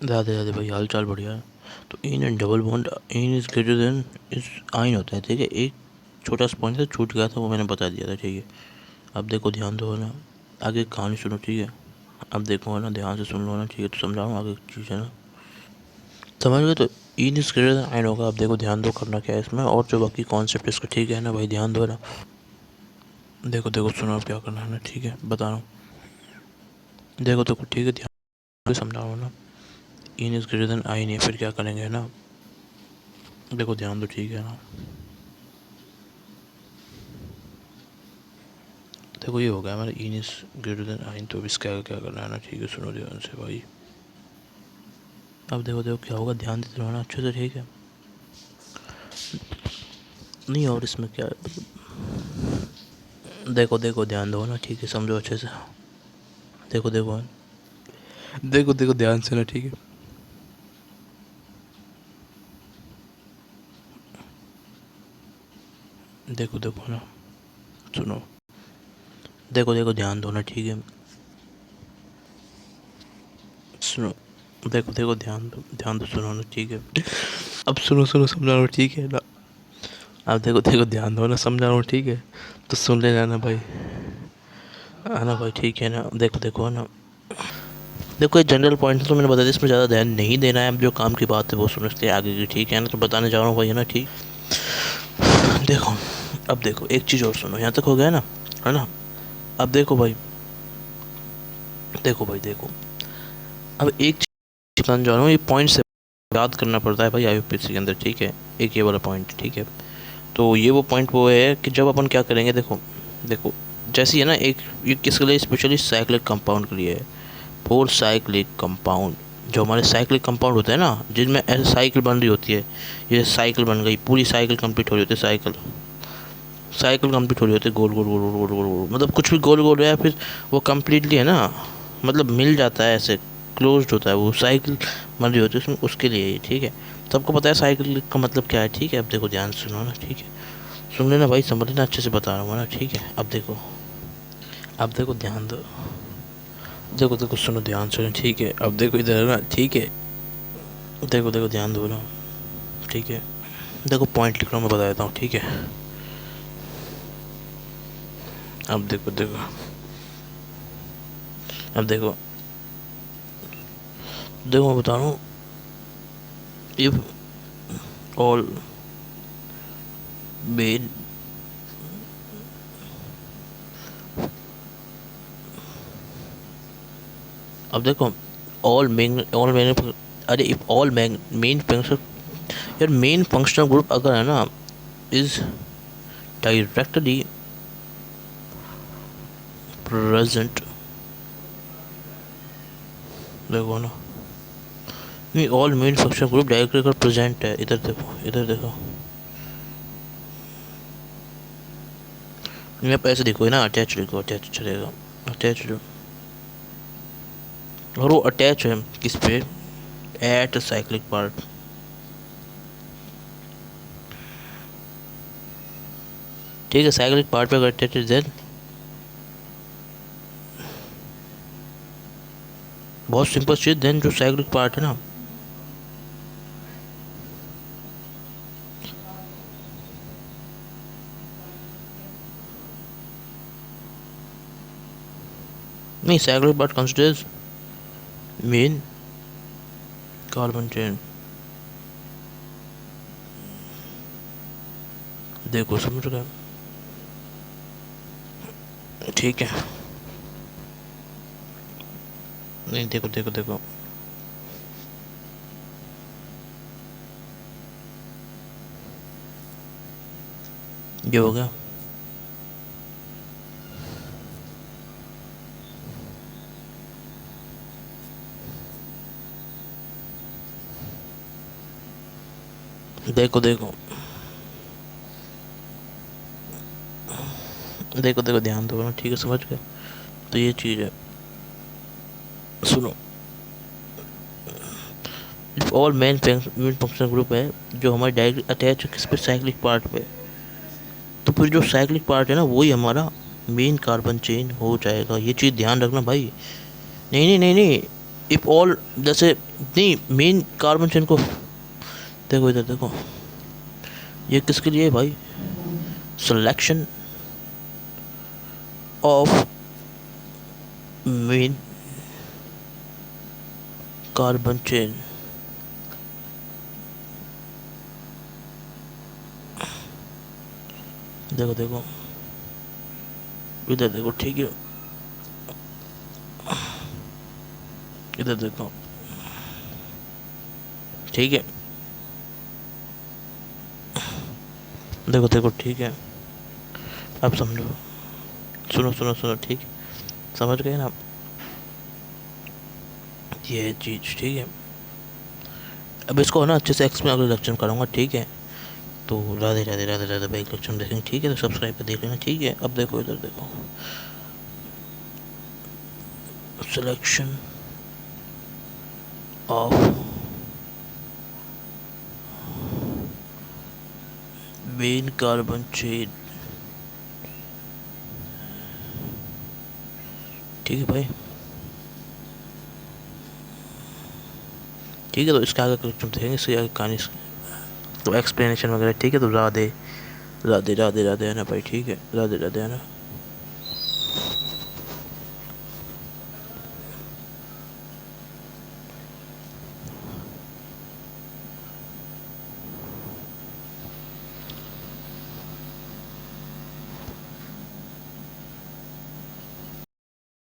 राधे राधे भाई, हाल चाल बढ़िया है। तो in and double bond, in is greater than इस आइन होता है, ठीक है। एक छोटा सा पॉइंट था, छूट गया था, वो मैंने बता दिया था, ठीक है। अब देखो, ध्यान दो ना, आगे कहानी सुनो, ठीक है। अब देखो है ना, ध्यान से सुन लो ना, ठीक है। तो समझा रहा हूँ आगे की चीज़ है ना, समझ गए। तो इन इज ग्रेटर देन आइन होगा। अब देखो, ध्यान दो, करना क्या है इसमें, और जो बाकी कॉन्सेप्ट इसका, ठीक है ना भाई, ध्यान दो ना। देखो देखो, सुनो अब क्या करना है ना, ठीक है, बता रहा हूँ। देखो देखो, ठीक है, ध्यान से समझा रहा हूँ ना। इन इज ग्रेटर देन आइन है, फिर क्या करेंगे ना। देखो ध्यान दो, ठीक है ना। देखो ये हो गया हमारा इन इज ग्रेटर देन आइन। तो अब इसका क्या करना है ना, ठीक है, सुनो ध्यान से भाई। अब देखो देखो क्या होगा, ध्यान देते रहो ना अच्छे से, ठीक है। नहीं, और इसमें क्या है, देखो देखो, ध्यान दो ना, ठीक है, समझो अच्छे से। देखो देखो, देखो देखो, ध्यान से ना, ठीक है। देखो देखो ना, सुनो। देखो देखो, ध्यान दो ना, ठीक है, सुनो। देखो देखो, ध्यान दो, सुनो ना, ठीक है। अब सुनो सुनो, समझा रहा हूँ, ठीक है ना। अब देखो देखो, ध्यान दो ना, समझा रहा हूँ, ठीक है। तो सुन लेना ना भाई, है ना भाई, ठीक है ना। देखो देखो है ना, देखो ये जनरल पॉइंट तो मैंने बता दिया, इसमें ज़्यादा ध्यान नहीं देना है। अब जो काम की बात है वो सुनो, इसलिए आगे की, ठीक है ना। तो बताने जा रहा हूँ भाई, है ना, ठीक। देखो, अब देखो एक चीज़ और सुनो, यहाँ तक हो गया ना, है ना। अब देखो भाई, देखो भाई, देखो। अब एक चीज़ बताने जा रहा हूँ, ये पॉइंट से याद करना पड़ता है भाई आईयूपीएससी के अंदर, ठीक है। एक ये वाला पॉइंट, ठीक है। तो ये वो पॉइंट वो है कि जब अपन क्या करेंगे, देखो देखो, जैसी है ना, एक ये किसके लिए, स्पेशली साइक्लिक कंपाउंड के लिए है। फोर साइक्लिक कंपाउंड, जो हमारे साइक्लिक कंपाउंड होते हैं ना, जिनमें ऐसे साइकिल बन रही होती है। ये साइकिल बन गई, पूरी साइकिल कंप्लीट हो रही होती है, साइकिल साइकिल कंप्लीट हो रही होती है, गोल गोल गोल गोल गोल गोल गोल, मतलब कुछ भी गोल गोल है, फिर वो कम्प्लीटली है ना, मतलब मिल जाता है ऐसे, क्लोज्ड होता है वो, साइकिल बन रही होती है उसमें, उसके लिए ये, ठीक है। सबको पता है साइकिल का मतलब क्या है, ठीक है। अब देखो ध्यान से सुनो ना, ठीक है। सुन लेना भाई, समझ लेना, अच्छे से बता रहा हूँ ना, ठीक है। अब देखो, अब देखो, ध्यान दो। देखो देखो, सुनो ध्यान से, ठीक है। अब देखो इधर है ना, ठीक है। देखो देखो, ध्यान दो ना, ठीक है। देखो पॉइंट लिख रहा हूँ, मैं बता देता हूँ, ठीक है। अब देखो देखो, अब देखो देखो, मैं बता रहा हूँ। इफ ऑल मेन, अब देखो, ऑल मेन, अरे इफ ऑल मेन फंक्शन, यार मेन फंक्शनल ग्रुप अगर है ना, इज डायरेक्टली प्रेजेंट, देखो ना, नहीं, all main functional group directly अगर प्रेजेंट है, इधर देखो, इधर देखो। मैं ऐसे देखो ना, अटैच लिखो, अटैच चलेगा, अटैच। और वो अटैच है किस पे, एट साइक्लिक पार्ट, ठीक है। साइक्लिक पार्ट पे अगर अटैच है, देन बहुत सिंपल चीज, देन जो साइक्लिक पार्ट है ना, नहीं, cyclic part considers main carbon chain. देखो समझ गए, ठीक है। नहीं, देखो देखो देखो, ये हो गया। देखो देखो देखो देखो, ध्यान दो ना, ठीक है, समझ गए। तो ये चीज़ है, सुनो। ऑल मेन फंक्शनल ग्रुप है, जो हमारे डायरेक्ट अटैच है किस पे, साइक्लिक पार्ट पे। तो फिर जो साइक्लिक पार्ट है ना, वही हमारा मेन कार्बन चेन हो जाएगा, ये चीज़ ध्यान रखना भाई। नहीं नहीं नहीं नहीं, इफ ऑल, जैसे नहीं मेन कार्बन चेन को देखो, इधर देखो, ये किसके लिए है भाई, selection of main carbon chain, देखो देखो इधर देखो, ठीक है, इधर देखो, ठीक है, देखो देखो, ठीक है, अब समझो, सुनो सुनो सुनो, ठीक, समझ गए ना, ये चीज़ ठीक है। अब इसको ना अच्छे से एक्सप्लेन अगले लेक्चर में करूँगा, ठीक है। तो राधे राधे राधे राधे भाई, लेक्चर में देखेंगे, ठीक है। तो सब्सक्राइब कर देख लेना, ठीक है। अब देखो इधर देखो, selection of main carbon chain, ठीक है भाई, ठीक है। तो इसके आगे लेक्चर में देखेंगे, इसकी आगे कहानी, तो एक्सप्लेनेशन वगैरह, ठीक है। तो राधे राधे राधे राधे आना भाई, ठीक है, राधे राधे आना।